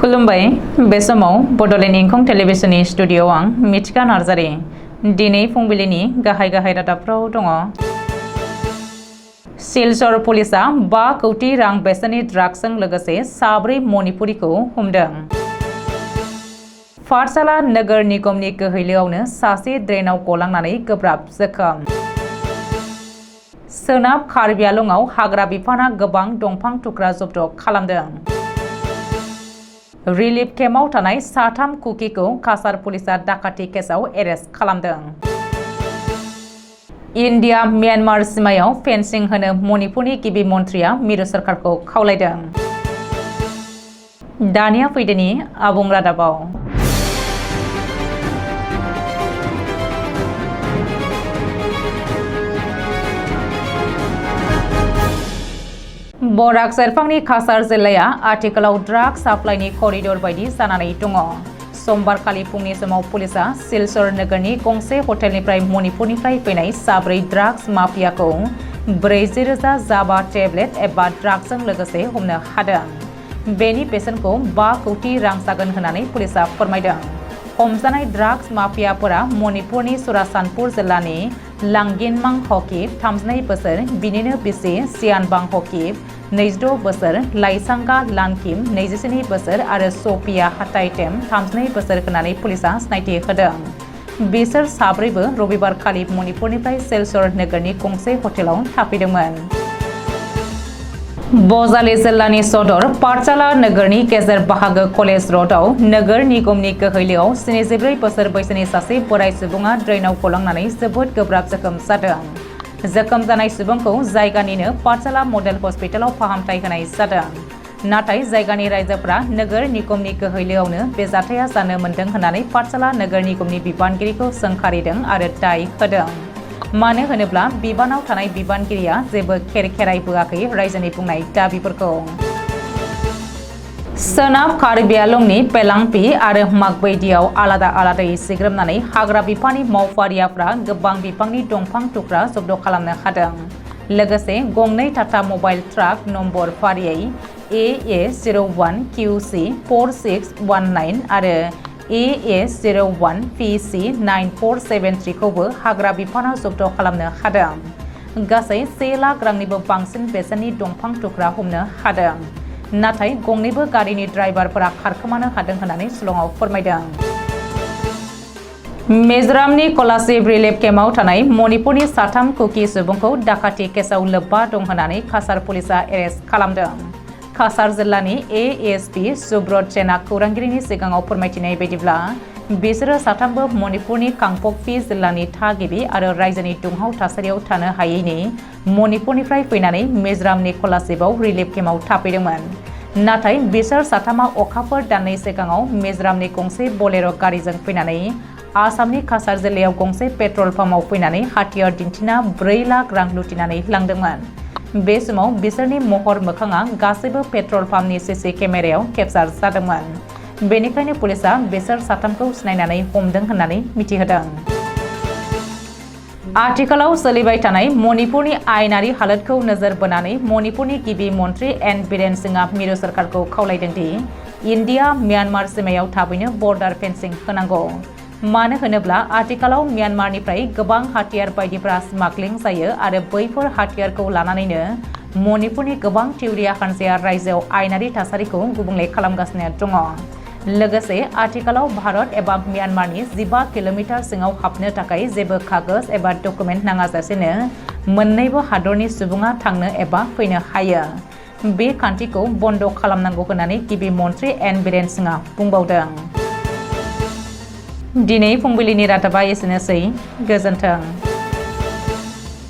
खुलुमबाय बे समाव बडलेण्ड इंखं टेलिभिजननि स्टुडिअ आं मिथिका नार्जारी दिनै फुंबिलिनि गाहाय रादाबफ्राव दङ। सिलचर पुलिसा 5 कौटि रां बेसेननि ड्राग्सजों लोगोसे साब्रै मणिपुरीखौ हमदों। पाठशाला नोगोर निगमनि गोहैलोआवनो सासे ड्रेनाव गलांनानै गोब्राब जोखोम। सोनाब कार्बि आंलंआव हाग्रा बिफाना गोबां दंफां थुख्रा जब्द खालामदों। रिलिफ केम्पआव थानाय 3 कुकिखौ काछार पुलिसा डाकाति केसआव एरेस्ट खालामदों। इन्डिया म्यानमार सीमायाव फेन्सिं होनो मणिपुरनि गिबि मन्थ्रिया मिरु सोरखारखौ खावलायदों। दानिया फैदोनि आबुं रादाबाव। बराक सेरफांनि काछार जिल्लाया आथिखालाव ड्राग साप्लाइनि करिडर बायदि जानानै दङ। समबारखालि फुंनि समाव पुलिसा सिलचर नोगोरनि गंसे हटेलनिफ्राय मणिपुरनिफ्राय फैनाय साब्रै ड्राग्स माफियाखौ 40,000 जाबा टेब्लेट एबा ड्राग्सजों लोगोसे हमनो हादों। बेनि बेसेनखौ 5 कौटि रां जागोन होननानै पुलिसा फोरमायदों। हमजानाय ड्राग्स माफियाफोरा मणिपुरनि चुराचान्दपुर जिल्लानि लांगिनमां हकिब 32 बोसोर, बिनिनो बिसि सियानबां हकिब 26 बोसोर, लाइसांगा लानकिम 27 बोसोर आरो सफिया हाथाइटेम 32 बोसोर होननानै पुलिसा सिनायथि होदों। बिसोर साब्रैबो रबिबारखालि मणिपुरनिफ्राय सिलचर नोगोरनि गंसे हटेलाव थाफैदोंमोन। बजालि जिल्लानि सदर पाठशाला नोगोरनि गेजेर बाहागो कलेज रडआव नोगोर निगमनि गोहैलोआव 74 बोसोर बैसोनि सासे बोराय सुबुङा ड्रेनाव गलांनानै जोबोद गोब्राब जोखोम जादों। जोखोम जानाय सुबुंखौ जायगानिनो पाठशाला मडेल हस्पिटालाव फाहामथाय होनाय जादों। नाथाय जायगानि रायजोफोरा नोगोर निगमनि गोहैलोआवनो बे जाथाया जानो मोन्दों होननानै पाठशाला नोगोर निगमनि बिबानगिरिखौ सोंखारिदों आरो दाय होदों। मानो होनोब्ला बिबानाव थानाय बिबानगिरिया जेबो खेराइ होआखै रायजोनि बुंनाय दाबिफोरखौ। सोनाब कार्बि आंलंनि पेलांपि आरो मागबैदियाव आलादायै सिग्रोमनानै हाग्रा बिफाननि मावफारियाफ्रा गोबां बिफांनि दंफां थुख्रा जब्द खालामनो हादों। लोगोसे गंनै टाटा मबाइल ट्राक नम्बर फारियै AA01 QC 4619 आरो AA01 PC 9473 खौबो हाग्रा बिफाना जब्द खालामनो हादों। गासै 1 लाख रांनिबो बांसिन बेसेननि दंफां थुख्रा हमनो हादों। नाथाय गंनैबो गारिनि ड्राइभारफोरा खारखोमानो हादों होननानै शिलंआव फोरमायदों। मिजोरामनि कलासिब रिलिफ केम्पआव थानाय मणिपुरनि 3 कुकी सुबुंखौ डाकाति केसआव लोब्बा दं होननानै काछार पुलिसा एरेस्ट खालामदों। काछार जिल्लानि ASP सुब्रत सेनआ खौरांगिरिनि सिगाङाव फोरमायथिनाय बायदिब्ला बिसोरो 3बो मणिपुरनि कांपकपि जिल्लानि थागिबि आरो रायजोनि दुंहाव थासारियाव थानो हायैनि मणिपुरनिफ्राय फैनानै मिजोरामनि कलासिबाव रिलिफ केम्पआव थाफैदोंमोन। नाथाय बिसोर 3आ अखाफोर दाननै सिगाङाव मिजोरामनि गंसे बलेर' गारिजों फैनानै आसामनि काछार जिल्लायाव गंसे पेट्रल पाम्पआव फैनानै हाथियार दिन्थिना 4 लाख रां लुथिनानै लांदोंमोन। बे समाव बिसोरनि महर मोखाङा गासैबो पेट्रल पाम्पनि CC केमेरायाव केपचार जादोंमोन। बेनिखायनो पुलिसा बिसोर 3खौ सिनायनानै हमदों होननानै मिथिहोदों। आथिखालाव सोलिबाय थानाय मणिपुरनि आयेनारि हालोदखौ नोजोर बोनानै मणिपुरनि गिबि मन्थ्रि एन बीरेन सिंहआ मिरु सोरखारखौ खावलायदों दि इन्डिया म्यानमार सीमायाव थाबैनो बर्डार फेन्सिं होनांगौ। मानो होनोब्ला आथिखालाव म्यानमारनिफ्राय गोबां हाथियार बायदिफोरा स्मागलिं जायो आरो बैफोर हाथियारखौ लानानैनो मणिपुरनि गोबां थिउरिया हानजाया रायजोआव आयेनारि थासारिखौ गुबुंले खालामगासिनो दङ। लोगोसे आथिखालाव भारत एबा म्यानमारनि 15 किल'मिटार सिङाव हाबनो थाखाय जेबो कागज एबा डकुमेन्ट नाङाजासेनो मोन्नैबो हादरनि सुबुङा थांनो एबा फैनो हायो। बे खान्थिखौ बन्द खालामनांगौ होननानै गिबि मन्थ्रि एन बीरेन सिंहआ बुंबावदों। दिनै फुंबिलिनि रादाबा एसेनोसै। गोजोन्थों।